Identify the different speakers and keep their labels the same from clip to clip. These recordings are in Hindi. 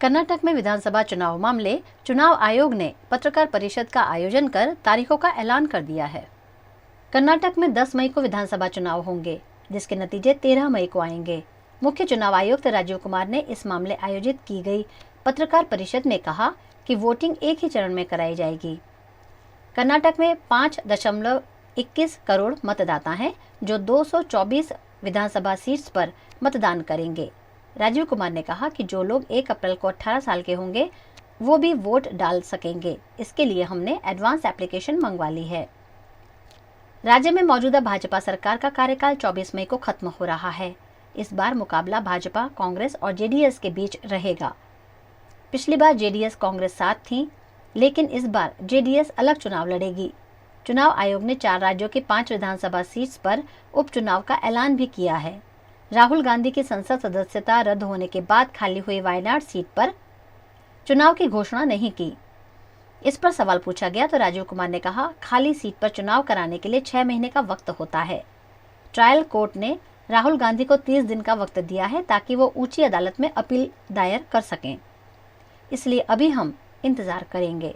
Speaker 1: कर्नाटक में विधानसभा चुनाव मामले चुनाव आयोग ने पत्रकार परिषद का आयोजन कर तारीखों का ऐलान कर दिया है। कर्नाटक में 10 मई को विधानसभा चुनाव होंगे, जिसके नतीजे 13 मई को आएंगे। मुख्य चुनाव आयुक्त राजीव कुमार ने इस मामले आयोजित की गई पत्रकार परिषद में कहा कि वोटिंग एक ही चरण में कराई जाएगी। कर्नाटक में 5.21 करोड़ मतदाता हैं, जो 224 विधानसभा सीट्स पर मतदान करेंगे। राजीव कुमार ने कहा कि जो लोग 1 अप्रैल को 18 साल के होंगे वो भी वोट डाल सकेंगे। इसके लिए हमने एडवांस एप्लीकेशन मंगवा ली है। राज्य में मौजूदा भाजपा सरकार का कार्यकाल 24 मई को खत्म हो रहा है। इस बार मुकाबला भाजपा, कांग्रेस और जेडीएस के बीच रहेगा। पिछली बार जेडीएस कांग्रेस साथ थी, लेकिन इस बार जेडीएस अलग चुनाव लड़ेगी। चुनाव आयोग ने 4 राज्यों की 5 विधानसभा सीट्स पर उपचुनाव का ऐलान भी किया है। राहुल गांधी की संसद सदस्यता रद्द होने के बाद खाली हुई वायनाड सीट पर चुनाव की घोषणा नहीं की। इस पर सवाल पूछा गया तो राजीव कुमार ने कहा, खाली सीट पर चुनाव कराने के लिए 6 महीने का वक्त होता है। ट्रायल कोर्ट ने राहुल गांधी को 30 दिन का वक्त दिया है ताकि वो ऊंची अदालत में अपील दायर कर सकें। इसलिए अभी हम इंतजार करेंगे।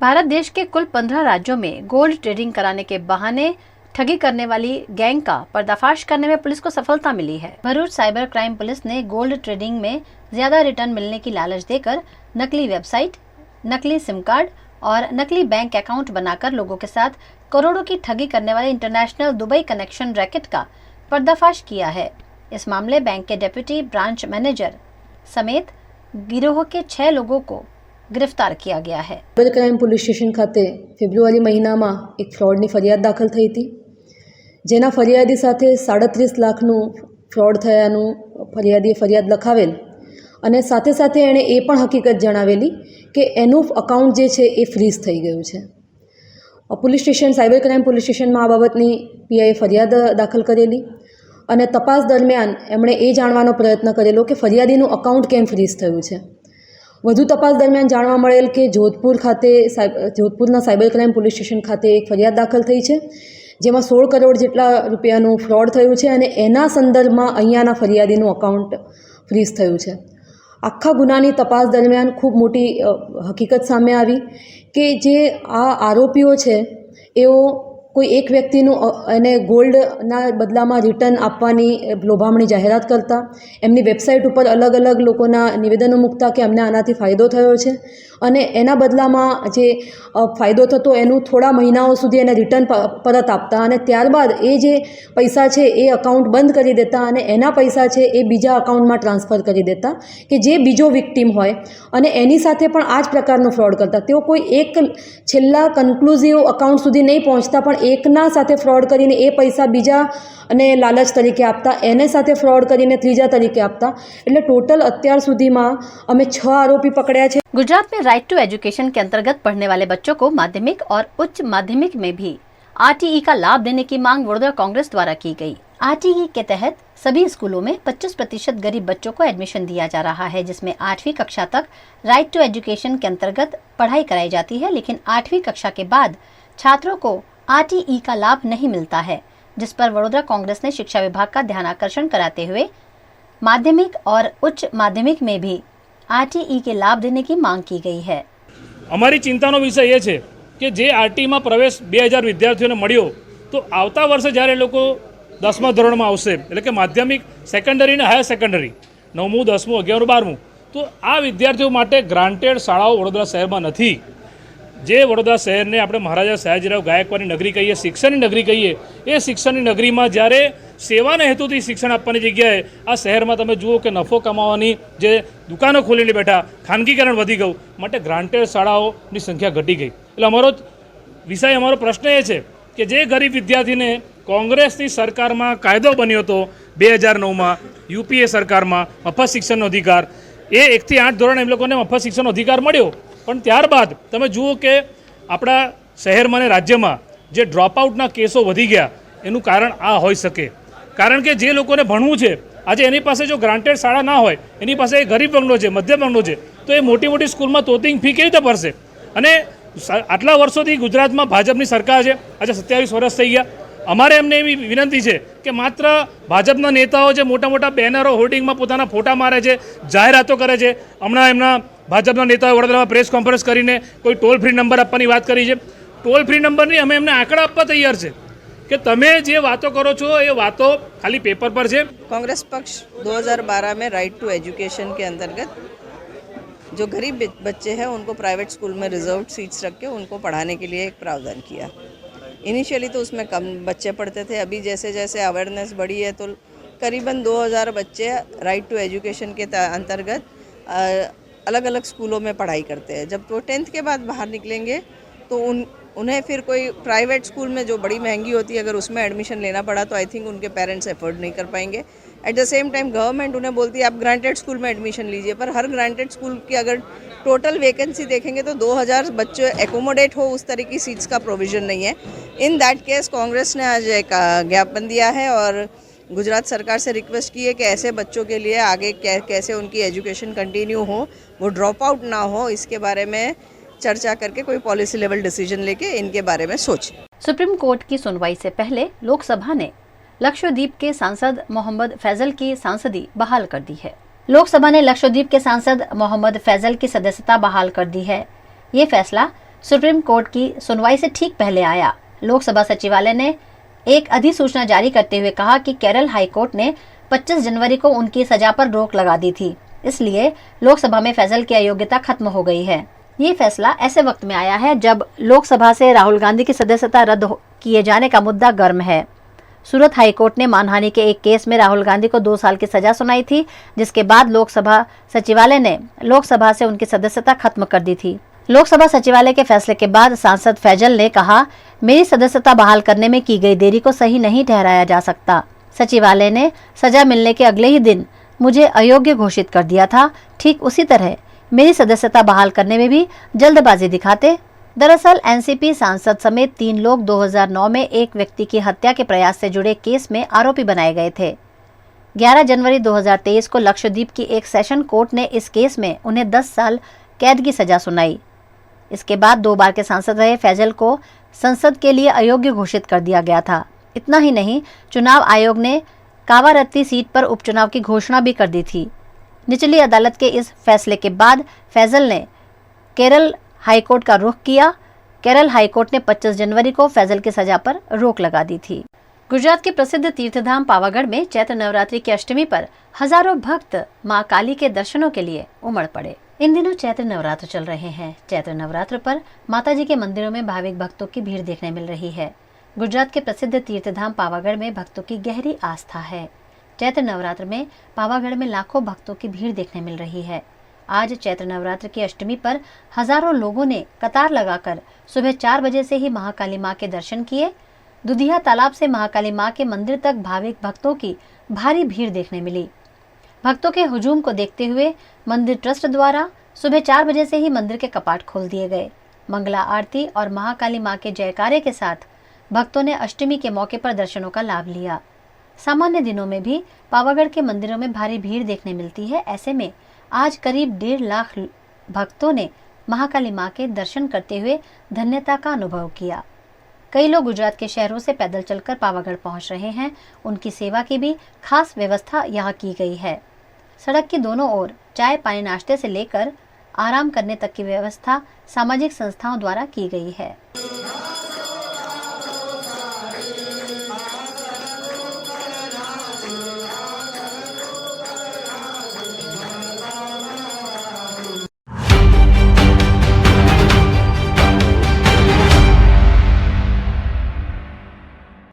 Speaker 1: भारत देश के कुल 15 राज्यों में गोल्ड ट्रेडिंग कराने के बहाने ठगी करने वाली गैंग का पर्दाफाश करने में पुलिस को सफलता मिली है। भरूच साइबर क्राइम पुलिस ने गोल्ड ट्रेडिंग में ज्यादा रिटर्न मिलने की लालच देकर नकली वेबसाइट, नकली सिम कार्ड और नकली बैंक अकाउंट बनाकर लोगों के साथ करोड़ों की ठगी करने वाले इंटरनेशनल दुबई कनेक्शन रैकेट का पर्दाफाश किया है। इस मामले बैंक के डेप्यूटी ब्रांच मैनेजर समेत गिरोह के 6 लोगों को गिरफ्तार किया गया है।
Speaker 2: સાયબર ક્રાઇમ પોલીસ સ્ટેશન ખાતે ફેબ્રુઆરી મહિનામાં એક ફ્રોડની ફરિયાદ દાખલ થઈ હતી, જેના ફરિયાદી સાથે 37 લાખનું ફ્રોડ થયાનું ફરિયાદીએ ફરિયાદ લખાવેલ અને સાથે સાથે એણે એ પણ હકીકત જણાવેલી કે એનું અકાઉન્ટ જે છે એ ફ્રીઝ થઈ ગયું છે। Police station cyber crime police સ્ટેશનમાં આ બાબતની પીઆઈએ ફરિયાદ દાખલ કરેલી અને તપાસ દરમિયાન એમણે એ જાણવાનો પ્રયત્ન કરેલો કે ફરિયાદીનું અકાઉન્ટ કેમ ફ્રીઝ થયું છે। વધુ તપાસ દરમિયાન જાણવા મળેલ કે જોધપુરના સાયબર ક્રાઇમ પોલીસ સ્ટેશન ખાતે એક ફરિયાદ દાખલ થઈ છે, જેમાં 16 કરોડ જેટલા રૂપિયાનું ફ્રોડ થયું છે અને એના સંદર્ભમાં અહીંયાના ફરિયાદીનું અકાઉન્ટ ફ્રીઝ થયું છે। આખા ગુનાની તપાસ દરમિયાન ખૂબ મોટી હકીકત સામે આવી કે જે આ આરોપીઓ છે એઓ કોઈ એક વ્યક્તિનું એને ગોલ્ડના બદલામાં રિટર્ન આપવાની લોભામણી જાહેરાત કરતા, એમની વેબસાઇટ ઉપર અલગ અલગ લોકોના નિવેદનો મૂકતા કે અમને આનાથી ફાયદો થયો છે અને એના બદલામાં જે ફાયદો થતો એનું થોડા મહિનાઓ સુધી એને રિટર્ન પરત આપતા અને ત્યારબાદ એ જે પૈસા છે એ અકાઉન્ટ બંધ કરી દેતા અને એના પૈસા છે એ બીજા અકાઉન્ટમાં ટ્રાન્સફર કરી દેતા કે જે બીજો વિક્ટીમ હોય અને એની સાથે પણ આ જ પ્રકારનો ફ્રોડ કરતા। તેઓ કોઈ એક છેલ્લા કન્ક્લુઝિવ અકાઉન્ટ સુધી નહીં પહોંચતા, પણ એકના સાથે ફ્રોડ કરીને એ પૈસા બીજા અને લાલચ તરીકે આપતા, એને સાથે ફ્રોડ કરીને ત્રીજા તરીકે આપતા। એટલે ટોટલ અત્યાર સુધીમાં અમે 6 आरोपी पकड़્યા છે।
Speaker 1: गुजरात में राइट टू एजुकेशन के अंतर्गत पढ़ने वाले बच्चों को माध्यमिक और उच्च माध्यमिक में भी आरटीई का लाभ देने की मांग वडोदरा कांग्रेस द्वारा की गई। आरटीई के तहत सभी स्कूलों में 25% गरीब बच्चों को एडमिशन दिया जा रहा है, जिसमें 8वीं कक्षा तक राइट टू एजुकेशन के अंतर्गत पढ़ाई कराई जाती है। लेकिन 8वीं कक्षा के बाद छात्रों को आरटीई का लाभ नहीं मिलता है, जिस पर वडोदरा कांग्रेस ने शिक्षा विभाग का ध्यान आकर्षण कराते हुए माध्यमिक और उच्च माध्यमिक में भी आरटीई के लाभ देने की मांग की गई है।
Speaker 3: અમારી ચિંતાનો વિષય એ છે કે જે આરટીઈમાં પ્રવેશ 2000 વિદ્યાર્થીઓને મળ્યો, તો આવતા વર્ષે જ્યારે લોકો 10મા ધોરણમાં આવશે, એટલે કે માધ્યમિક, સેકન્ડરી અને હાયર સેકન્ડરી 9મું, 10મું, 11મું, 12મું, તો આ વિદ્યાર્થીઓ માટે ગ્રાન્ટેડ શાળાઓ વડોદરા શહેરમાં નથી। જે વડોદરા શહેરને આપણે મહારાજા સયાજીરાવ ગાયકવાડની નગરી કહીએ, શિક્ષણની નગરી કહીએ, એ શિક્ષણની નગરીમાં જ્યારે સેવાના હેતુથી શિક્ષણ આપવાની જગ્યાએ આ શહેરમાં તમે જુઓ કે નફો કમાવાની જે દુકાનો ખોલીને બેઠા, ખાનગીકરણ વધી ગયું, માટે ગ્રાન્ટેડ શાળાઓની સંખ્યા ઘટી ગઈ। એટલે અમારો વિષય, અમારો પ્રશ્ન એ છે કે જે ગરીબ વિદ્યાર્થીને કોંગ્રેસની સરકારમાં કાયદો બન્યો હતો 2009માં, યુપીએ સરકારમાં મફત શિક્ષણનો અધિકાર, એ 1 થી 8 ધોરણ એમ લોકોને મફત શિક્ષણનો અધિકાર મળ્યો, પણ ત્યારબાદ તમે જુઓ કે આપણા શહેરમાં અને રાજ્યમાં જે ડ્રોપઆઉટના કેસો વધી ગયા, એનું કારણ આ હોઈ શકે। કારણ કે જે લોકોને ભણવું છે, આજે એની પાસે જો ગ્રાન્ટેડ શાળા ના હોય, એની પાસે ગરીબ વર્ગનો છે, મધ્યમ વર્ગનો છે, તો એ મોટી મોટી સ્કૂલમાં તોતિંગ ફી કેવી રીતે ભરશે? અને આટલા વર્ષોથી ગુજરાતમાં ભાજપની સરકાર છે, આજે 27 વર્ષ થઈ ગયા, અમારે એમને એવી વિનંતી છે કે માત્ર ભાજપના નેતાઓ જે મોટા મોટા બેનરો હોર્ડિંગમાં પોતાના ફોટા મારે છે, જાહેરાતો કરે છે. હમણાં એમના ભાજપના નેતાઓએ વડોદરામાં પ્રેસ કોન્ફરન્સ કરીને કોઈ ટોલ ફ્રી નંબર આપવાની વાત કરી છે. ટોલ ફ્રી નંબરની અમે એમને આંકડા આપવા તૈયાર છે કે તમે જે વાતો કરો છો એ વાતો ખાલી પેપર પર છે.
Speaker 4: कांग्रेस पक्ष 2012 में राइट टू एजुकेशन के अंतर्गत जो गरीब बच्चे हैं उनको प्राइवेट स्कूल में रिजर्व सीट्स रख के उनको पढ़ाने के लिए एक प्रावधान किया. इनिशियली तो उसमें कम बच्चे पढ़ते थे. अभी जैसे जैसे अवेयरनेस बढ़ी है तो करीबन 2000 बच्चे राइट टू एजुकेशन के अंतर्गत अलग अलग स्कूलों में पढ़ाई करते हैं. जब वो 10th के बाद बाहर निकलेंगे तो उन्हें फिर कोई प्राइवेट स्कूल में जो बड़ी महंगी होती है अगर उसमें एडमिशन लेना पड़ा तो आई थिंक उनके पेरेंट्स एफोर्ड नहीं कर पाएंगे. At the same time government उन्हें बोलती है आप ग्रांटेड स्कूल में एडमिशन लीजिए, पर हर ग्रांटेड स्कूल की अगर टोटल वैकेंसी देखेंगे तो 2000 बच्चे एकोमोडेट हो उस तरह की सीट्स का प्रोविज़न नहीं है. इन दैट केस कांग्रेस ने आज एक ज्ञापन दिया है और गुजरात सरकार से रिक्वेस्ट की है कि ऐसे बच्चों के लिए आगे कैसे उनकी एजुकेशन कंटिन्यू हो, वो ड्रॉप आउट ना हो, इसके बारे में चर्चा करके कोई पॉलिसी लेवल डिसीजन लेके इनके बारे में सोचें.
Speaker 1: सुप्रीम कोर्ट की सुनवाई से पहले लोकसभा ने लक्षद्वीप के सांसद मोहम्मद फैजल की सांसदी बहाल कर दी है. लोकसभा ने लक्षद्वीप के सांसद मोहम्मद फैजल की सदस्यता बहाल कर दी है. ये फैसला सुप्रीम कोर्ट की सुनवाई से ठीक पहले आया. लोकसभा सचिवालय ने एक अधिसूचना जारी करते हुए कहा कि केरल हाईकोर्ट ने 25 जनवरी को उनकी सजा पर रोक लगा दी थी, इसलिए लोकसभा में फैजल की अयोग्यता खत्म हो गई है. ये फैसला ऐसे वक्त में आया है जब लोकसभा से राहुल गांधी की सदस्यता रद्द किए जाने का मुद्दा गर्म है. सूरत हाईकोर्ट ने मानहानि के एक केस में राहुल गांधी को 2 साल की सजा सुनाई थी, जिसके बाद लोकसभा सचिवालय ने लोकसभा से उनकी सदस्यता खत्म कर दी थी. लोकसभा सचिवालय के फैसले के बाद सांसद फैजल ने कहा, मेरी सदस्यता बहाल करने में की गई देरी को सही नहीं ठहराया जा सकता. सचिवालय ने सजा मिलने के अगले ही दिन मुझे अयोग्य घोषित कर दिया था. ठीक उसी तरह मेरी सदस्यता बहाल करने में भी जल्दबाजी दिखाते. दरअसल एनसीपी सांसद समेत 3 लोग 2009 में एक व्यक्ति की हत्या के प्रयास से जुड़े केस में आरोपी बनाए गए थे. 11 जनवरी 2023 को लक्षद्वीप की एक सेशन कोर्ट ने इस केस में उन्हें 10 साल कैद की सजा सुनाई. इसके बाद 2 बार के सांसद रहे फैजल को संसद के लिए अयोग्य घोषित कर दिया गया था. इतना ही नहीं, चुनाव आयोग ने कावारत्ती सीट पर उपचुनाव की घोषणा भी कर दी थी. निचली अदालत के इस फैसले के बाद फैजल ने केरल हाईकोर्ट का रुख किया. केरल हाईकोर्ट ने 25 जनवरी को फैजल की सजा पर रोक लगा दी थी. गुजरात के प्रसिद्ध तीर्थधाम पावागढ़ में चैत्र नवरात्रि की अष्टमी पर हजारों भक्त मां काली के दर्शनों के लिए उमड़ पड़े. इन दिनों चैत्र नवरात्र चल रहे हैं. चैत्र नवरात्र पर माताजी के मंदिरों में भाविक भक्तों की भीड़ देखने मिल रही है. गुजरात के प्रसिद्ध तीर्थधाम पावागढ़ में भक्तों की गहरी आस्था है. चैत्र नवरात्र में पावागढ़ में लाखों भक्तों की भीड़ देखने मिल रही है. आज चैत्र नवरात्र की अष्टमी पर हजारों लोगों ने कतार लगाकर सुबह 4 बजे से ही महाकाली मां के दर्शन किए. दुधिया तालाब से महाकाली मां के मंदिर तक भाविक भक्तों की भारी भीड़ देखने मिली. भक्तों के हुजूम को देखते हुए मंदिर ट्रस्ट द्वारा सुबह 4 बजे से ही मंदिर के कपाट खोल दिए गए. मंगला आरती और महाकाली मां के जयकारे के साथ भक्तों ने अष्टमी के मौके पर दर्शनों का लाभ लिया. सामान्य दिनों में भी पावागढ़ के मंदिरों में भारी भीड़ देखने मिलती है. ऐसे में आज करीब 1.5 लाख भक्तों ने महाकाली मां के दर्शन करते हुए धन्यता का अनुभव किया. कई लोग गुजरात के शहरों से पैदल चलकर पावागढ़ पहुंच रहे हैं. उनकी सेवा की भी खास व्यवस्था यहाँ की गई है. सड़क की दोनों ओर चाय पानी नाश्ते से लेकर आराम करने तक की व्यवस्था सामाजिक संस्थाओं द्वारा की गई है.